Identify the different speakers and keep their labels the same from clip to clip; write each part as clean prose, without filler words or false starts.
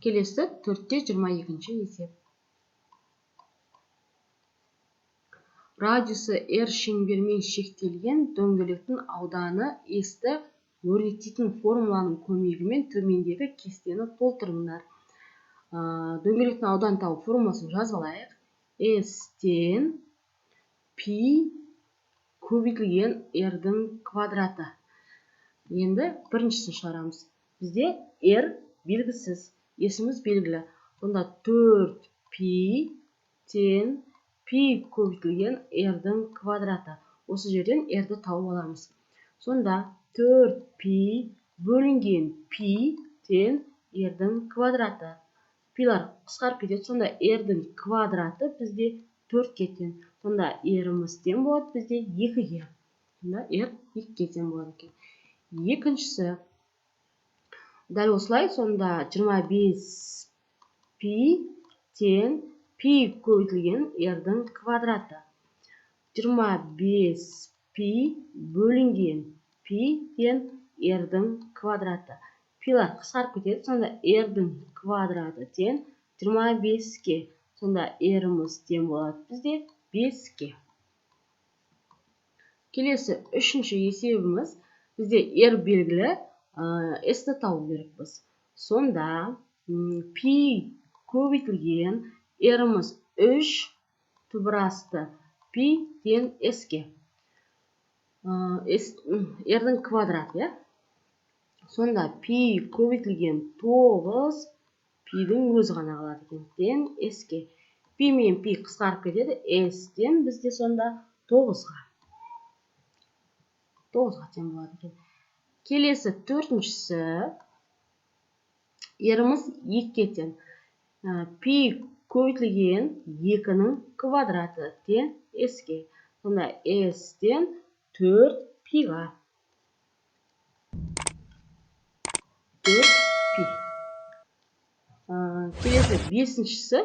Speaker 1: Келесі 4-22 есеп. Радиусы R шеңбермен шектелген дөңгелектің ауданы S-ті өрнектейтін формуланың көмегімен төмендегі кестені толтырыңдар. Дөңгелектің ауданын табу формуласын жазып алайық. S-тен π көбейтілген R-дің квадраты. Енді біріншісін шығарамыз. Бізде R белгісіз, S-іміз белгілі. Сонда 4π тен π көбейтілген R-дің квадраты. Осы жерден R-ді тауып аламыз. Сонда 4π бөлінген π тен R-дің квадраты. Пилар қысқарып кетеді. Сонда R-дің квадраты бізде 4-ке тең. Сонда R-іміз тең болады бізде 2-ге. Сонда R 2-ке тең болады екен. Екіншісі. Дәл осылай. Сонда 25π тең π көбейтілген R-дің квадраты. 25π бөлінген π тең R-дің квадраты. Пилар қысқарып кетеді. Сонда R-дің квадраты тең 25-ке. Сонда R-іміз тең болады бізде 5-ке. Келесі үшінші есебіміз. Бізде R белгілі, S-ті тауып беріппіз. Сонда π көбейтілген R-іміз 3 түбірасты π тең S-ке. R-дің квадраты. Сонда π көбейтілген 9 π-дің өзі ғана қалады екен. Тең S-ке. Π мен π қысқарып кетеді. S-тен бізде сонда 9-ға. 9-ға тең болады екен. Келесі төртіншісі. R-іміз 2-ке тең. Π көбейтілген 2-ның квадраты тең S-ке. Сонда S-тен 4π-ға. 4π. Келесі бесіншісі.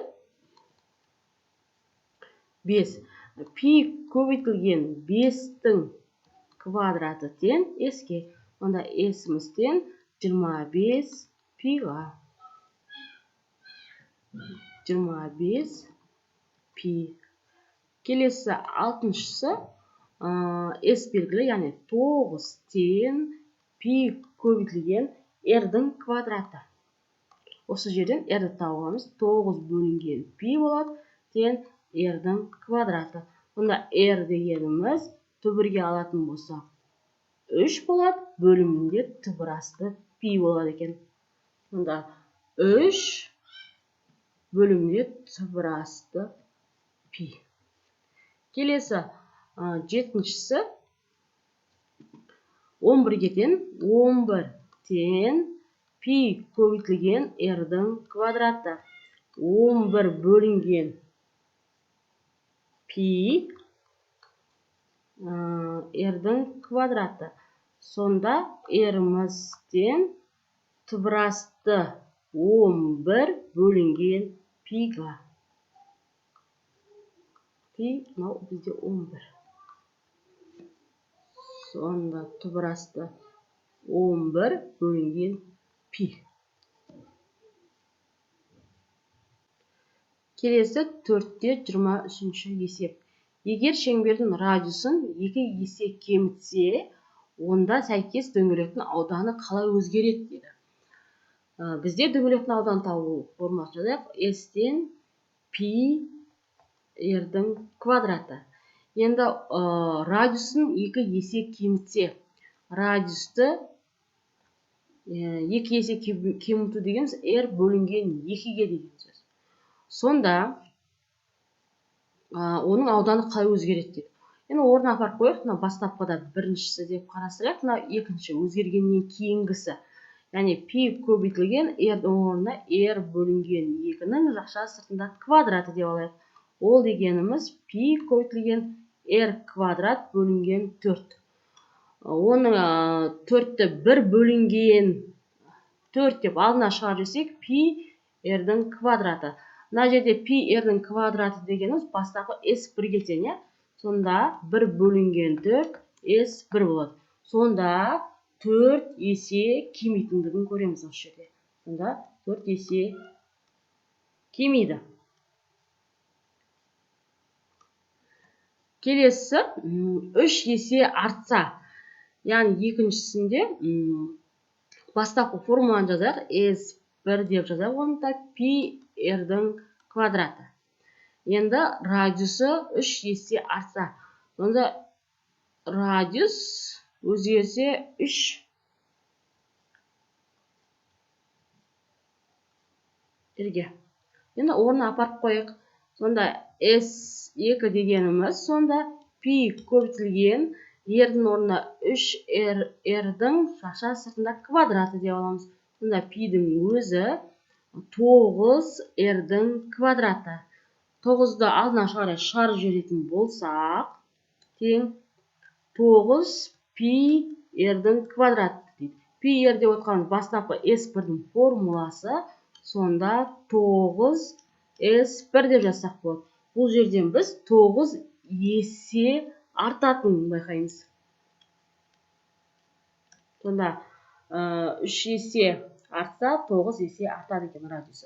Speaker 1: 5. Π көбейтілген 5-дің квадраты тең S-ке. Онда S-іміз тең 25π-ға. 25π. Келесі алтыншысы. S белгілі, яғни 9 тең π көбейтілген R-дің квадраты. Осы жерден R-ді тауып аламыз. 9 бөлінген π болады, тең R-дің квадраты. Онда R дегеніміз түбірге алатын болсақ 3 болады, бөлімінде түбірасты π болады екен. Онда 3 бөлімінде түбірасты π. Келесі жетіншісі. 11-ге тең 11 тең π көбейтілген R-дің квадраты. 11 бөлінген π R-дің квадраты. Сонда R-іміз тең түбірасты 11 бөлінген π-ға. Пи мынау бізде 11. Сонда түбірасты 11 бөлінген π. Келесі 4-23 есеп. Егер шеңбердің радиусын 2 есе кемітсе, онда сәйкес дөңгелектің ауданы қалай өзгереді деді. Бізде дөңгелектің ауданы табу формуласын жазайық. S-тен π R-дің квадраты. Енді радиусын 2 есе кемітсе, радиусты 2 есе кеміту дегеніміз R бөлінген 2-ге деген сөз. Сонда оның ауданы қалай өзгереді деді. Енді орнына апарып қойып, бастапқыда біріншісі деп қарастырайық, екінші өзгергеннен кейінгісі. Яғни π көбейтілген R-дің орнына R бөлінген 2-ның жақша сыртында квадраты деп алайық. Ол дегеніміз π көбейтілген R квадрат бөлінген 4. Оның 4-ті 1 бөлінген 4 деп алдына шығарып жесек, π R-дің квадраты. Мына жерде π R-дің квадраты дегеніміз бастапқы S1-ге тең. Сонда 1 бөлінген 4 S1 болады. Сонда 4 есе кемитіндігін көреміз осы жерде. Сонда 4 есе келмейді. Келесі 3 есе артса, яғни екіншісінде бастапқы формуланы жазайық. S1 деп жазайық, онда пи r-дің квадраты. Енді радиусы 3 есе артса, онда радиус өзгерсе 3 r-ге. Енді орнына апарып қойық. Сонда S2 дегеніміз, сонда пи көбейтілген r-дің орнына 3r-дің шаша сыртында квадраты деп аламыз. Сонда пидің өзі 9r-дің квадраты. 9-ды алдына шығарып жіберетін болсақ, тең 9 пи r-дің квадраты дейді. Пи r деп отқанымыз бастапқы S1-дің формуласы, сонда 9 S1 деп жазсақ болады. Бұл жерден біз 9 есе артатынын байқаймыз. Сонда 3 есе артса, 9 есе артады екен радиусы.